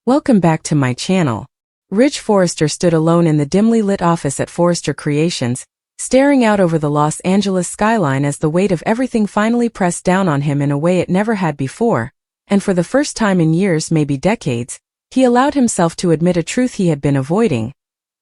Welcome back to my channel. Ridge Forrester stood alone in the dimly lit office at Forrester Creations, staring out over the Los Angeles skyline as the weight of everything finally pressed down on him in a way it never had before, and for the first time in years, maybe decades, he allowed himself to admit a truth he had been avoiding.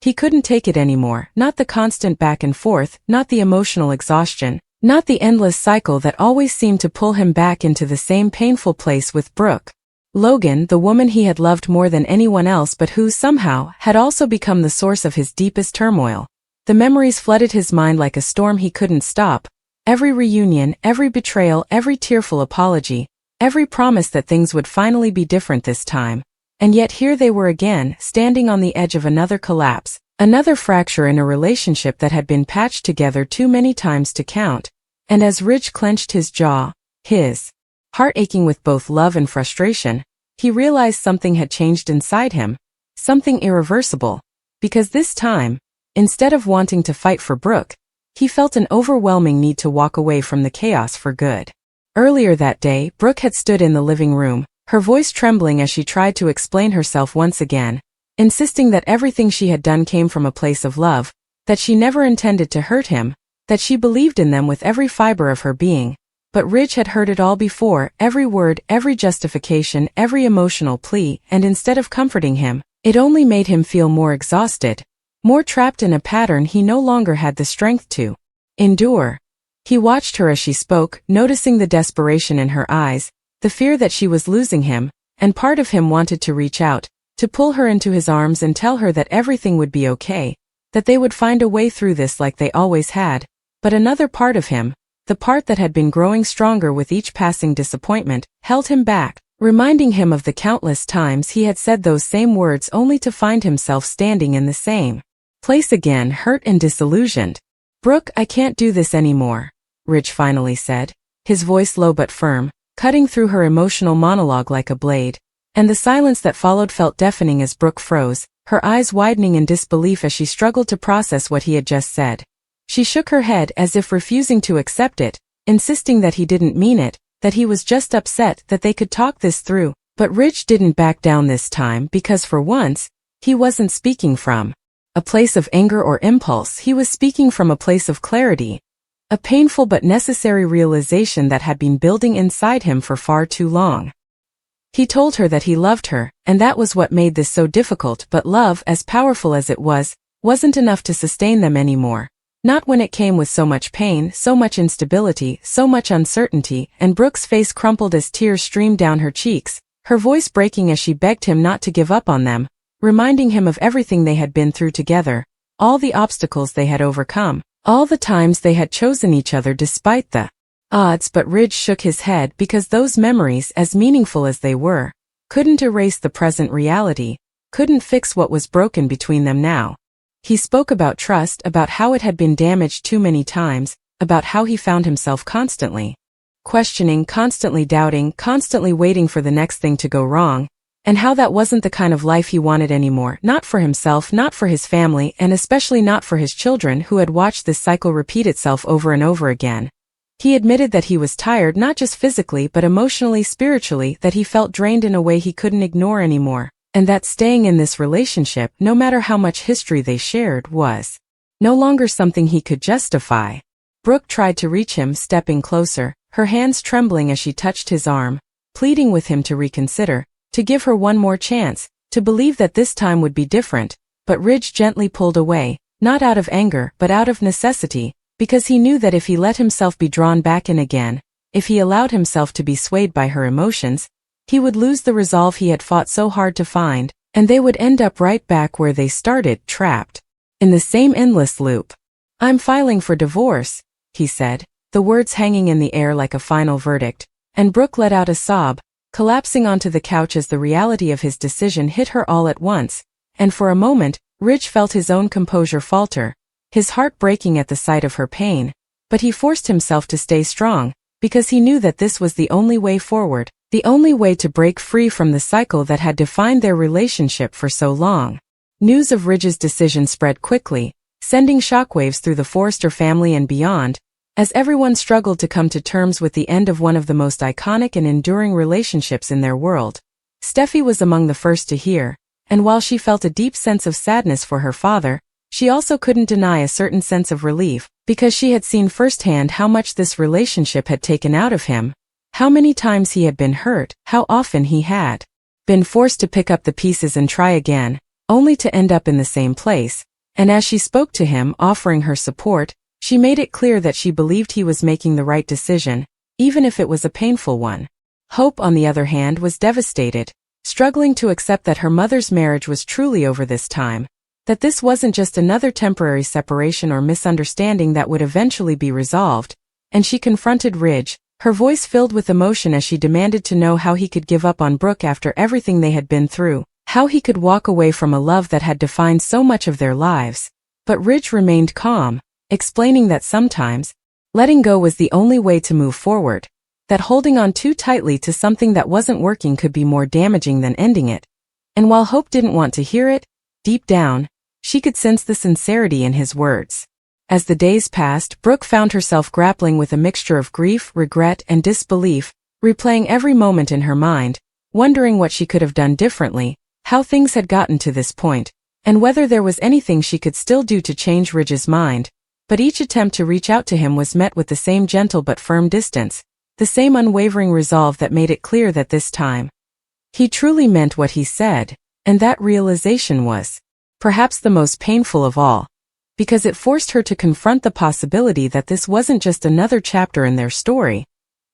He couldn't take it anymore, not the constant back and forth, not the emotional exhaustion, not the endless cycle that always seemed to pull him back into the same painful place with Brooke. Logan, the woman he had loved more than anyone else but who, somehow, had also become the source of his deepest turmoil. The memories flooded his mind like a storm he couldn't stop. Every reunion, every betrayal, every tearful apology, every promise that things would finally be different this time. And yet here they were again, standing on the edge of another collapse, another fracture in a relationship that had been patched together too many times to count. And as Ridge clenched his jaw, his heart aching with both love and frustration, he realized something had changed inside him, something irreversible, because this time, instead of wanting to fight for Brooke, he felt an overwhelming need to walk away from the chaos for good. Earlier that day, Brooke had stood in the living room, her voice trembling as she tried to explain herself once again, insisting that everything she had done came from a place of love, that she never intended to hurt him, that she believed in them with every fiber of her being. But Ridge had heard it all before, every word, every justification, every emotional plea, and instead of comforting him, it only made him feel more exhausted, more trapped in a pattern he no longer had the strength to endure. He watched her as she spoke, noticing the desperation in her eyes, the fear that she was losing him, and part of him wanted to reach out, to pull her into his arms and tell her that everything would be okay, that they would find a way through this like they always had. But another part of him, the part that had been growing stronger with each passing disappointment, held him back, reminding him of the countless times he had said those same words only to find himself standing in the same place again, hurt and disillusioned. "Brooke, I can't do this anymore," Ridge finally said, his voice low but firm, cutting through her emotional monologue like a blade. And the silence that followed felt deafening as Brooke froze, her eyes widening in disbelief as she struggled to process what he had just said. She shook her head as if refusing to accept it, insisting that he didn't mean it, that he was just upset that they could talk this through. But Ridge didn't back down this time because for once, he wasn't speaking from a place of anger or impulse, he was speaking from a place of clarity, a painful but necessary realization that had been building inside him for far too long. He told her that he loved her, and that was what made this so difficult, but love, as powerful as it was, wasn't enough to sustain them anymore. Not when it came with so much pain, so much instability, so much uncertainty, and Brooke's face crumpled as tears streamed down her cheeks, her voice breaking as she begged him not to give up on them, reminding him of everything they had been through together, all the obstacles they had overcome, all the times they had chosen each other despite the odds. But Ridge shook his head because those memories, as meaningful as they were, couldn't erase the present reality, couldn't fix what was broken between them now. He spoke about trust, about how it had been damaged too many times, about how he found himself constantly questioning, constantly doubting, constantly waiting for the next thing to go wrong, and how that wasn't the kind of life he wanted anymore, not for himself, not for his family, and especially not for his children who had watched this cycle repeat itself over and over again. He admitted that he was tired, not just physically but emotionally, spiritually, that he felt drained in a way he couldn't ignore anymore. And that staying in this relationship, no matter how much history they shared, was no longer something he could justify. Brooke tried to reach him, stepping closer, her hands trembling as she touched his arm, pleading with him to reconsider, to give her one more chance, to believe that this time would be different. But Ridge gently pulled away, not out of anger but out of necessity, because he knew that if he let himself be drawn back in again, if he allowed himself to be swayed by her emotions, he would lose the resolve he had fought so hard to find, and they would end up right back where they started, trapped in the same endless loop. "I'm filing for divorce," he said, the words hanging in the air like a final verdict, and Brooke let out a sob, collapsing onto the couch as the reality of his decision hit her all at once, and for a moment, Ridge felt his own composure falter, his heart breaking at the sight of her pain, but he forced himself to stay strong, because he knew that this was the only way forward. The only way to break free from the cycle that had defined their relationship for so long. News of Ridge's decision spread quickly, sending shockwaves through the Forrester family and beyond, as everyone struggled to come to terms with the end of one of the most iconic and enduring relationships in their world. Steffi was among the first to hear, and while she felt a deep sense of sadness for her father, she also couldn't deny a certain sense of relief, because she had seen firsthand how much this relationship had taken out of him, how many times he had been hurt, how often he had been forced to pick up the pieces and try again, only to end up in the same place. And as she spoke to him, offering her support, she made it clear that she believed he was making the right decision, even if it was a painful one. Hope, on the other hand, was devastated, struggling to accept that her mother's marriage was truly over this time, that this wasn't just another temporary separation or misunderstanding that would eventually be resolved, and she confronted Ridge, her voice filled with emotion as she demanded to know how he could give up on Brooke after everything they had been through, how he could walk away from a love that had defined so much of their lives. But Ridge remained calm, explaining that sometimes, letting go was the only way to move forward, that holding on too tightly to something that wasn't working could be more damaging than ending it. And while Hope didn't want to hear it, deep down, she could sense the sincerity in his words. As the days passed, Brooke found herself grappling with a mixture of grief, regret, and disbelief, replaying every moment in her mind, wondering what she could have done differently, how things had gotten to this point, and whether there was anything she could still do to change Ridge's mind. But each attempt to reach out to him was met with the same gentle but firm distance, the same unwavering resolve that made it clear that this time, he truly meant what he said, and that realization was perhaps the most painful of all, because it forced her to confront the possibility that this wasn't just another chapter in their story,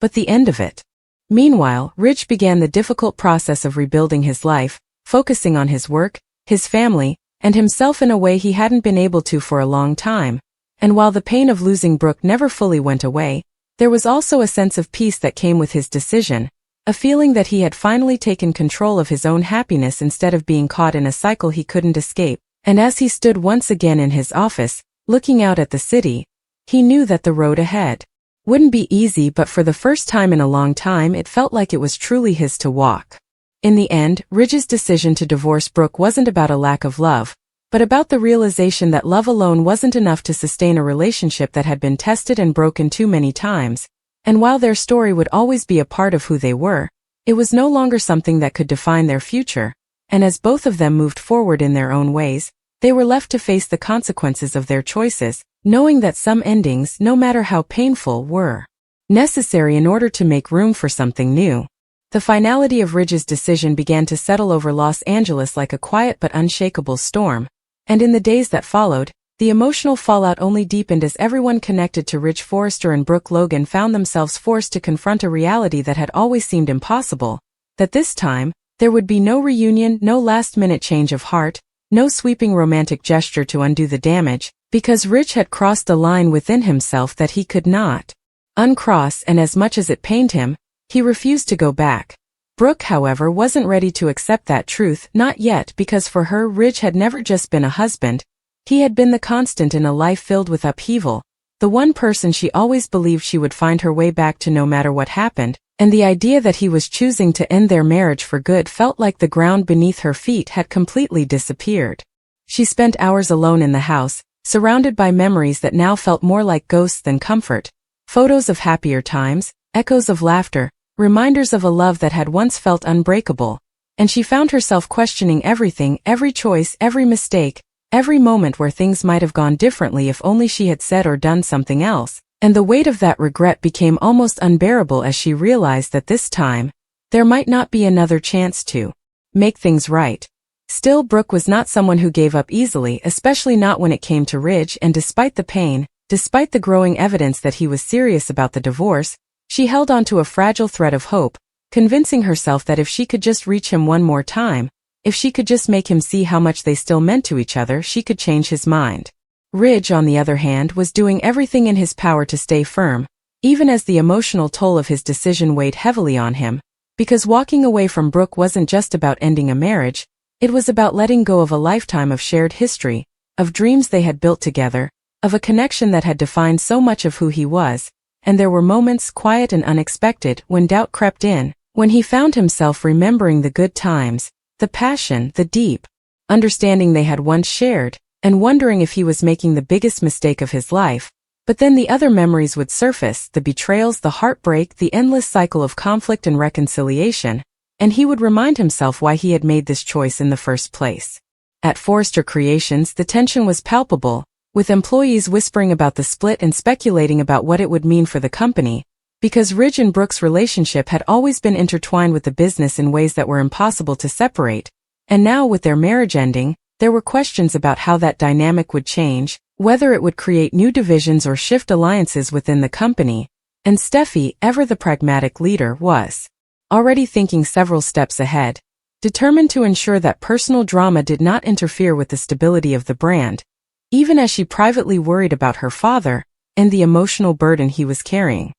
but the end of it. Meanwhile, Ridge began the difficult process of rebuilding his life, focusing on his work, his family, and himself in a way he hadn't been able to for a long time. And while the pain of losing Brooke never fully went away, there was also a sense of peace that came with his decision, a feeling that he had finally taken control of his own happiness instead of being caught in a cycle he couldn't escape. And as he stood once again in his office, looking out at the city, he knew that the road ahead wouldn't be easy, but for the first time in a long time it felt like it was truly his to walk. In the end, Ridge's decision to divorce Brooke wasn't about a lack of love, but about the realization that love alone wasn't enough to sustain a relationship that had been tested and broken too many times, and while their story would always be a part of who they were, it was no longer something that could define their future, and as both of them moved forward in their own ways, they were left to face the consequences of their choices, knowing that some endings, no matter how painful, were necessary in order to make room for something new. The finality of Ridge's decision began to settle over Los Angeles like a quiet but unshakable storm, and in the days that followed, the emotional fallout only deepened as everyone connected to Ridge Forrester and Brooke Logan found themselves forced to confront a reality that had always seemed impossible, that this time, there would be no reunion, no last-minute change of heart, no sweeping romantic gesture to undo the damage, because Ridge had crossed a line within himself that he could not uncross, and as much as it pained him, he refused to go back. Brooke, however, wasn't ready to accept that truth, not yet, because for her, Ridge had never just been a husband. He had been the constant in a life filled with upheaval, the one person she always believed she would find her way back to no matter what happened, and the idea that he was choosing to end their marriage for good felt like the ground beneath her feet had completely disappeared. She spent hours alone in the house, surrounded by memories that now felt more like ghosts than comfort, photos of happier times, echoes of laughter, reminders of a love that had once felt unbreakable, and she found herself questioning everything, every choice, every mistake, every moment where things might have gone differently if only she had said or done something else, and the weight of that regret became almost unbearable as she realized that this time, there might not be another chance to make things right. Still, Brooke was not someone who gave up easily, especially not when it came to Ridge, and despite the pain, despite the growing evidence that he was serious about the divorce, she held on to a fragile thread of hope, convincing herself that if she could just reach him one more time, if she could just make him see how much they still meant to each other, she could change his mind. Ridge, on the other hand, was doing everything in his power to stay firm, even as the emotional toll of his decision weighed heavily on him, because walking away from Brooke wasn't just about ending a marriage, it was about letting go of a lifetime of shared history, of dreams they had built together, of a connection that had defined so much of who he was. And there were moments, quiet and unexpected, when doubt crept in, when he found himself remembering the good times, the passion, the deep understanding they had once shared, and wondering if he was making the biggest mistake of his life. But then the other memories would surface, the betrayals, the heartbreak, the endless cycle of conflict and reconciliation, and he would remind himself why he had made this choice in the first place. At Forrester Creations, the tension was palpable, with employees whispering about the split and speculating about what it would mean for the company, because Ridge and Brooke's relationship had always been intertwined with the business in ways that were impossible to separate, and now with their marriage ending, there were questions about how that dynamic would change, whether it would create new divisions or shift alliances within the company, and Steffi, ever the pragmatic leader, was already thinking several steps ahead, determined to ensure that personal drama did not interfere with the stability of the brand, even as she privately worried about her father and the emotional burden he was carrying.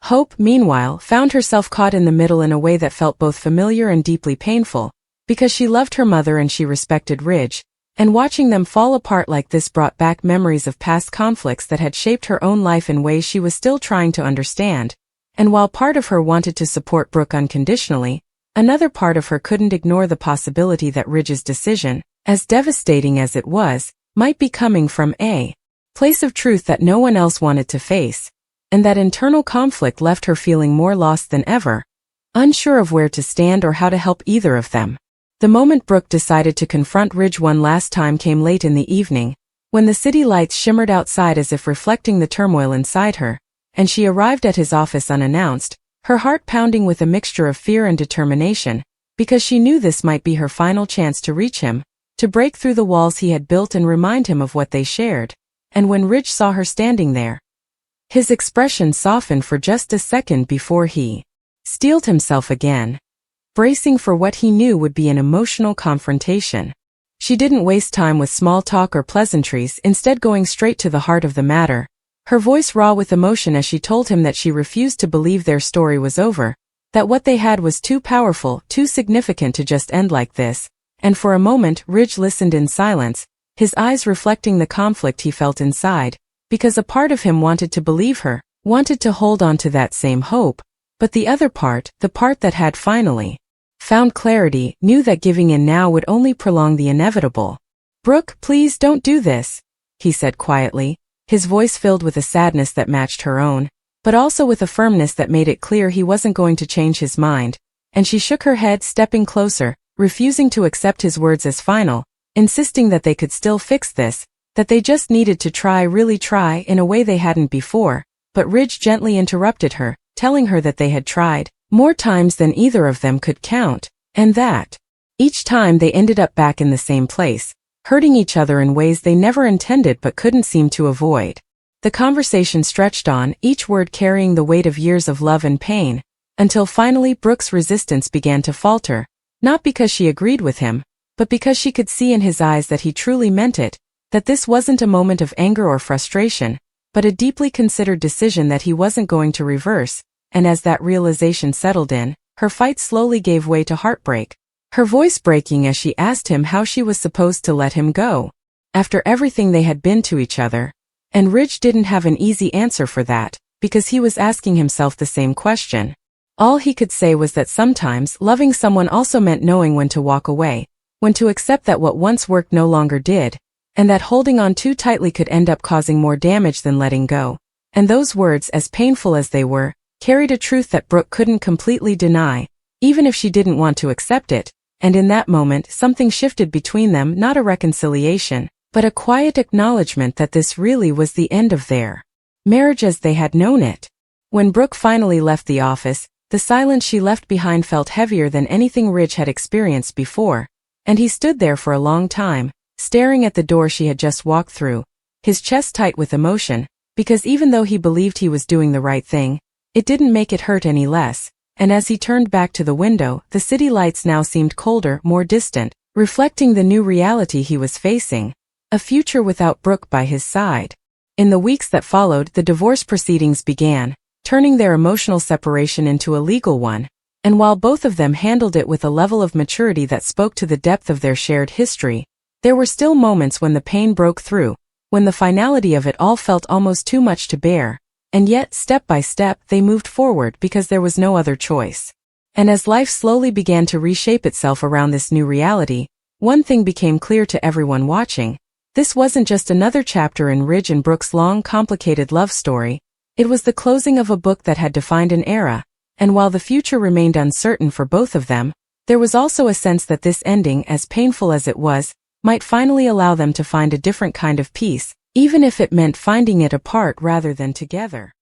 Hope, meanwhile, found herself caught in the middle in a way that felt both familiar and deeply painful, because she loved her mother and she respected Ridge, and watching them fall apart like this brought back memories of past conflicts that had shaped her own life in ways she was still trying to understand. And while part of her wanted to support Brooke unconditionally, another part of her couldn't ignore the possibility that Ridge's decision, as devastating as it was, might be coming from a place of truth that no one else wanted to face, and that internal conflict left her feeling more lost than ever, unsure of where to stand or how to help either of them. The moment Brooke decided to confront Ridge one last time came late in the evening, when the city lights shimmered outside as if reflecting the turmoil inside her, and she arrived at his office unannounced, her heart pounding with a mixture of fear and determination, because she knew this might be her final chance to reach him, to break through the walls he had built and remind him of what they shared. And when Ridge saw her standing there, his expression softened for just a second before he steeled himself again, bracing for what he knew would be an emotional confrontation. She didn't waste time with small talk or pleasantries, instead going straight to the heart of the matter, her voice raw with emotion as she told him that she refused to believe their story was over, that what they had was too powerful, too significant to just end like this. And for a moment Ridge listened in silence, his eyes reflecting the conflict he felt inside, because a part of him wanted to believe her, wanted to hold on to that same hope, but the other part, the part that had finally found clarity, knew that giving in now would only prolong the inevitable. "Brooke, please don't do this," he said quietly, his voice filled with a sadness that matched her own, but also with a firmness that made it clear he wasn't going to change his mind, and she shook her head, stepping closer, refusing to accept his words as final, insisting that they could still fix this, that they just needed to try, really try, in a way they hadn't before. But Ridge gently interrupted her, telling her that they had tried more times than either of them could count, and that each time they ended up back in the same place, hurting each other in ways they never intended but couldn't seem to avoid. The conversation stretched on, each word carrying the weight of years of love and pain, until finally Brooke's resistance began to falter, not because she agreed with him, but because she could see in his eyes that he truly meant it, that this wasn't a moment of anger or frustration, but a deeply considered decision that he wasn't going to reverse. And as that realization settled in, her fight slowly gave way to heartbreak, her voice breaking as she asked him how she was supposed to let him go, after everything they had been to each other. And Ridge didn't have an easy answer for that, because he was asking himself the same question. All he could say was that sometimes loving someone also meant knowing when to walk away, when to accept that what once worked no longer did, and that holding on too tightly could end up causing more damage than letting go. And those words, as painful as they were, carried a truth that Brooke couldn't completely deny, even if she didn't want to accept it, and in that moment something shifted between them, not a reconciliation, but a quiet acknowledgement that this really was the end of their marriage as they had known it. When Brooke finally left the office, the silence she left behind felt heavier than anything Ridge had experienced before, and he stood there for a long time, staring at the door she had just walked through, his chest tight with emotion, because even though he believed he was doing the right thing, it didn't make it hurt any less. And as he turned back to the window, the city lights now seemed colder, more distant, reflecting the new reality he was facing, a future without Brooke by his side. In the weeks that followed, the divorce proceedings began, turning their emotional separation into a legal one, and while both of them handled it with a level of maturity that spoke to the depth of their shared history, there were still moments when the pain broke through, when the finality of it all felt almost too much to bear. And yet, step by step, they moved forward because there was no other choice. And as life slowly began to reshape itself around this new reality, one thing became clear to everyone watching. This wasn't just another chapter in Ridge and Brooke's long, complicated love story. It was the closing of a book that had defined an era, and while the future remained uncertain for both of them, There was also a sense that this ending, as painful as it was, might finally allow them to find a different kind of peace, even if it meant finding it apart rather than together.